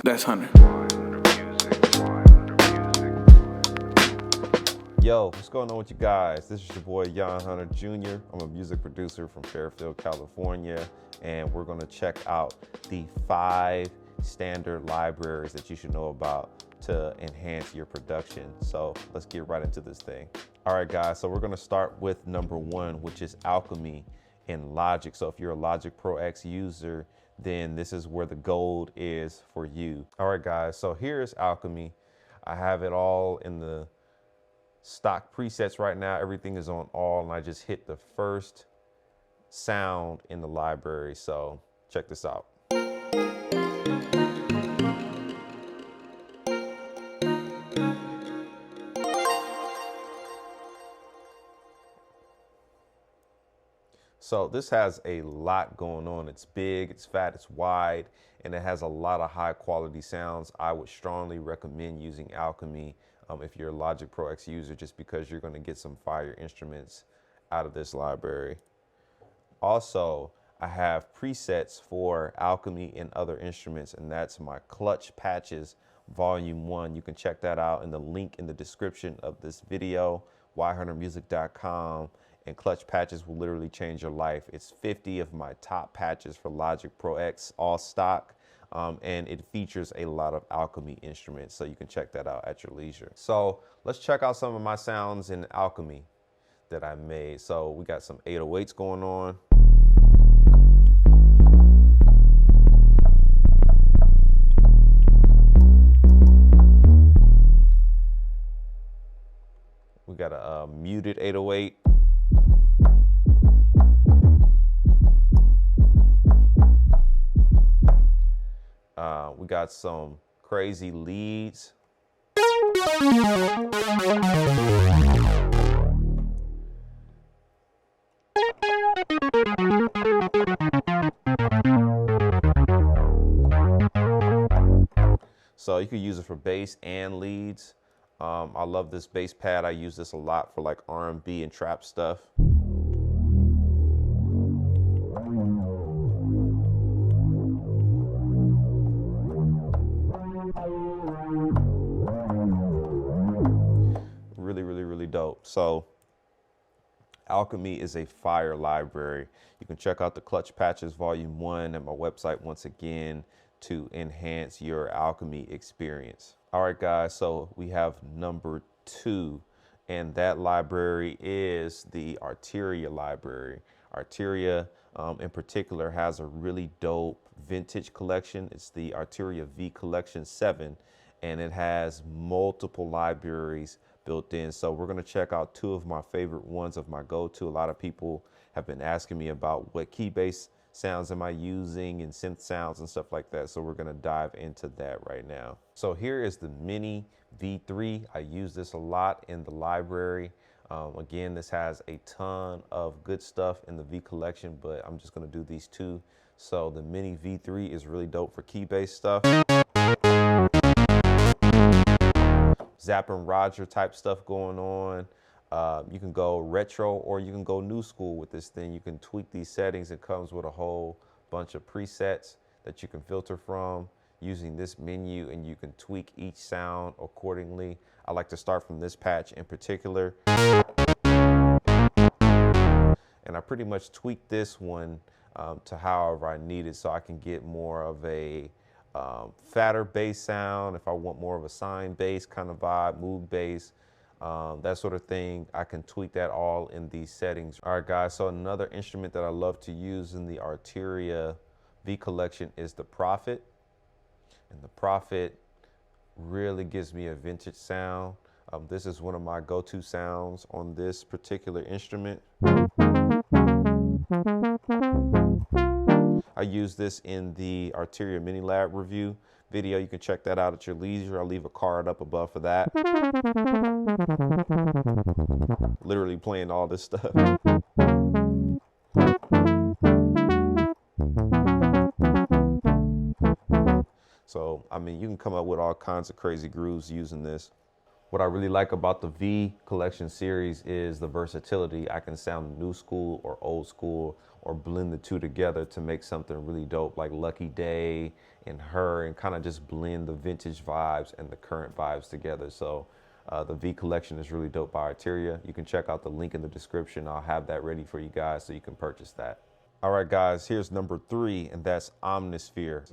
That's Hunter. Yo, what's going on with you guys? This is your boy Yaahn Hunter Jr. I'm a music producer from Fairfield, California, and we're gonna check out the 5 standard libraries that you should know about to enhance your production. So let's get right into this thing. All right, guys, so we're gonna start with number 1, which is Alchemy in Logic. So if you're a Logic Pro X user, then this is where the gold is for you. All right, guys, so here's Alchemy. I have it all in the stock presets right now. Everything is on all, and I just hit the first sound in the library. So check this out. So this has a lot going on. It's big, it's fat, it's wide, and it has a lot of high quality sounds. I would strongly recommend using Alchemy if you're a Logic Pro X user, just because you're gonna get some fire instruments out of this library. Also, I have presets for Alchemy and other instruments, and that's my Clutch Patches Volume 1. You can check that out in the link in the description of this video, yhuntermusic.com. And Clutch Patches will literally change your life. It's 50 of my top patches for Logic Pro X, all stock, and it features a lot of Alchemy instruments, so you can check that out at your leisure. So let's check out some of my sounds in Alchemy that I made. So we got some 808s going on. We got a muted 808. We got some crazy leads. So you could use it for bass and leads. I love this bass pad. I use this a lot for like R&B and trap stuff. Really dope. So Alchemy is a fire library. You can check out the Clutch Patches Volume 1 at my website once again to enhance your Alchemy experience. All right, guys, so we have number 2, and that library is the Arteria library. Arteria in particular has a really dope vintage collection. It's the Arteria V Collection 7, and it has multiple libraries built in. So we're gonna check out 2 of my favorite ones of my go-to. A lot of people have been asking me about what keybase sounds am I using and synth sounds and stuff like that. So we're gonna dive into that right now. So here is the Mini V3. I use this a lot in the library. Again, this has a ton of good stuff in the V collection, but I'm just gonna do these 2. So the Mini V3 is really dope for keybase stuff. Zapp and Roger type stuff going on. You can go retro or you can go new school with this thing. You can tweak these settings. It comes with a whole bunch of presets that you can filter from using this menu, and you can tweak each sound accordingly. I like to start from this patch in particular. And I pretty much tweak this one to however I need it, so I can get more of a fatter bass sound. If I want more of a sine bass kind of vibe, moog bass, that sort of thing, I can tweak that all in these settings. All right, guys, so another instrument that I love to use in the Arteria V collection is the Prophet. And the Prophet really gives me a vintage sound. This is one of my go-to sounds on this particular instrument. I use this in the Arteria Mini Lab review video. You can check that out at your leisure. I'll leave a card up above for that. Literally playing all this stuff. So, I mean, you can come up with all kinds of crazy grooves using this. What I really like about the V Collection series is the versatility. I can sound new school or old school or blend the two together to make something really dope, like Lucky Day and Her, and kind of just blend the vintage vibes and the current vibes together. So the V Collection is really dope by Arteria. You can check out the link in the description. I'll have that ready for you guys so you can purchase that. All right, guys, here's number 3, and that's Omnisphere.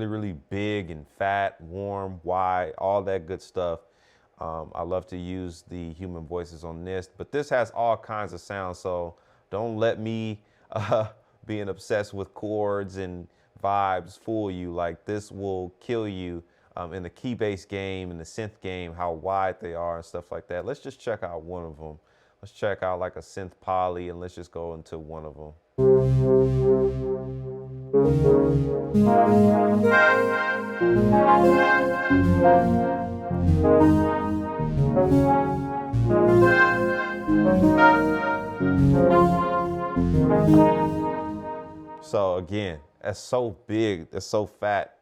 Really big and fat, warm, wide, all that good stuff. I love to use the human voices on this, but this has all kinds of sounds, so don't let me being obsessed with chords and vibes fool you. Like, this will kill you in the key-based game, in the synth game, how wide they are and stuff like that. Let's just check out one of them. Let's check out like a synth poly, and let's just go into one of them. So again, that's so big, that's so fat,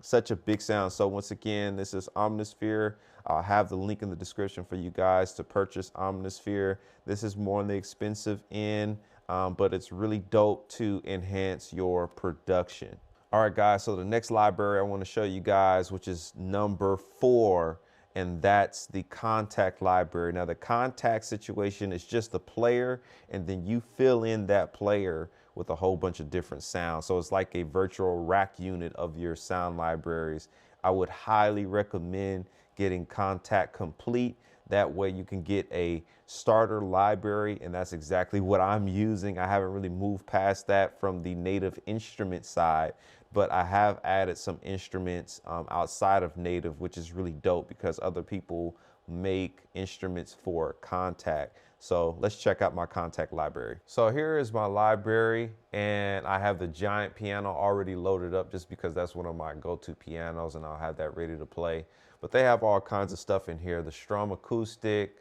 such a big sound. So once again, this is Omnisphere. I'll have the link in the description for you guys to purchase Omnisphere. This is more on the expensive end, but it's really dope to enhance your production. All right, guys, so the next library I want to show you guys, which is number 4, and that's the contact library. Now, the contact situation is just the player, and then you fill in that player with a whole bunch of different sounds. So it's like a virtual rack unit of your sound libraries. I would highly recommend getting Contact Complete. That way you can get a starter library, and that's exactly what I'm using. I haven't really moved past that from the native instrument side, but I have added some instruments outside of native, which is really dope because other people make instruments for Contact. So let's check out my Contact library. So here is my library, and I have the giant piano already loaded up just because that's one of my go-to pianos, and I'll have that ready to play. But they have all kinds of stuff in here: the Strum Acoustic,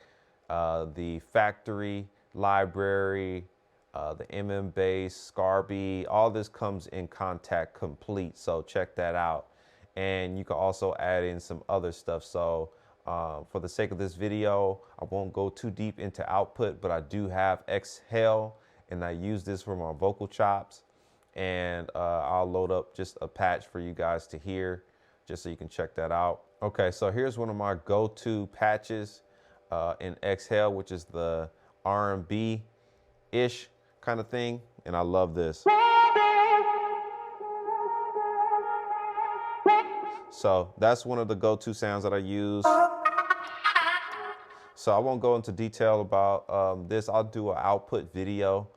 the Factory library, the MM Bass, Scarby. All this comes in Contact Complete, so check that out. And you can also add in some other stuff. So for the sake of this video, I won't go too deep into output, but I do have Exhale, and I use this for my vocal chops. And I'll load up just a patch for you guys to hear, just so you can check that out. Okay, so here's one of my go-to patches in Exhale, which is the R&B-ish kind of thing, and I love this. So that's one of the go-to sounds that I use. So I won't go into detail about this. I'll do an output video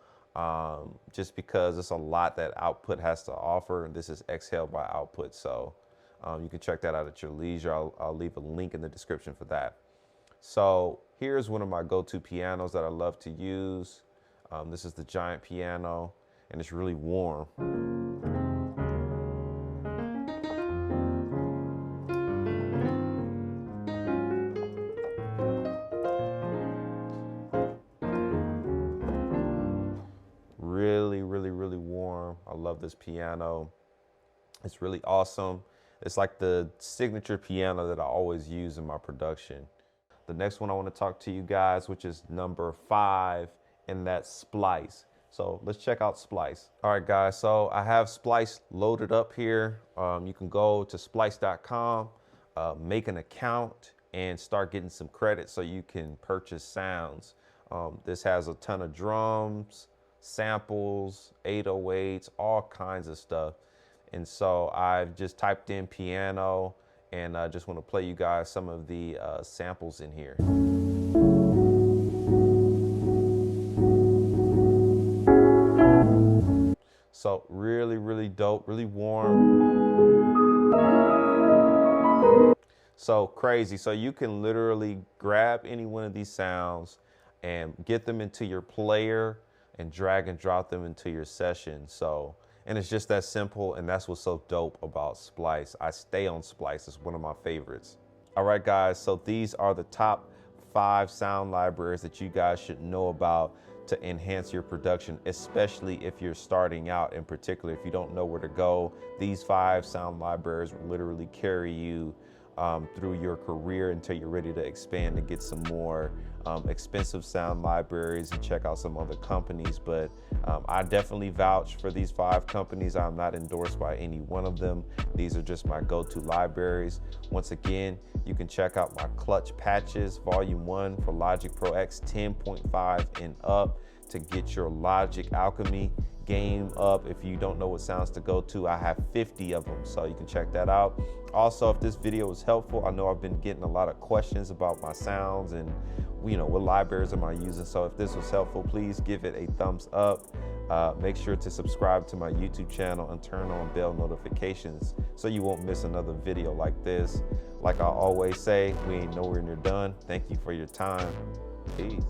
just because it's a lot that output has to offer, and this is Exhale by Output. So you can check that out at your leisure. I'll leave a link in the description for that. So here's one of my go-to pianos that I love to use. This is the giant piano, and it's really warm. Really warm. I love this piano. It's really awesome. It's like the signature piano that I always use in my production. The next one I want to talk to you guys, which is number 5, and that's Splice. So let's check out Splice. All right, guys, so I have Splice loaded up here. You can go to splice.com, make an account, and start getting some credit so you can purchase sounds. This has a ton of drums, samples, 808s, all kinds of stuff. And so I've just typed in piano, and I just want to play you guys some of the samples in here. So really dope, really warm. So crazy. So you can literally grab any one of these sounds and get them into your player and drag and drop them into your session. So, And it's just that simple, and that's what's so dope about Splice. I stay on Splice. It's one of my favorites. All right, guys, so these are the top 5 sound libraries that you guys should know about to enhance your production, especially if you're starting out. In particular, if you don't know where to go, these 5 sound libraries will literally carry you through your career until you're ready to expand and get some more expensive sound libraries and check out some other companies. But I definitely vouch for these 5 companies. I'm not endorsed by any one of them. These are just my go-to libraries. Once again, you can check out my Clutch Patches Volume 1 for Logic Pro X 10.5 and up to get your Logic Alchemy game up. If you don't know what sounds to go to, I have 50 of them, so you can check that out. Also, if this video was helpful, I know I've been getting a lot of questions about my sounds and what libraries am I using. So if this was helpful, please give it a thumbs up. Make sure to subscribe to my YouTube channel and turn on bell notifications so you won't miss another video like this. Like I always say, we ain't nowhere near done. Thank you for your time. Peace.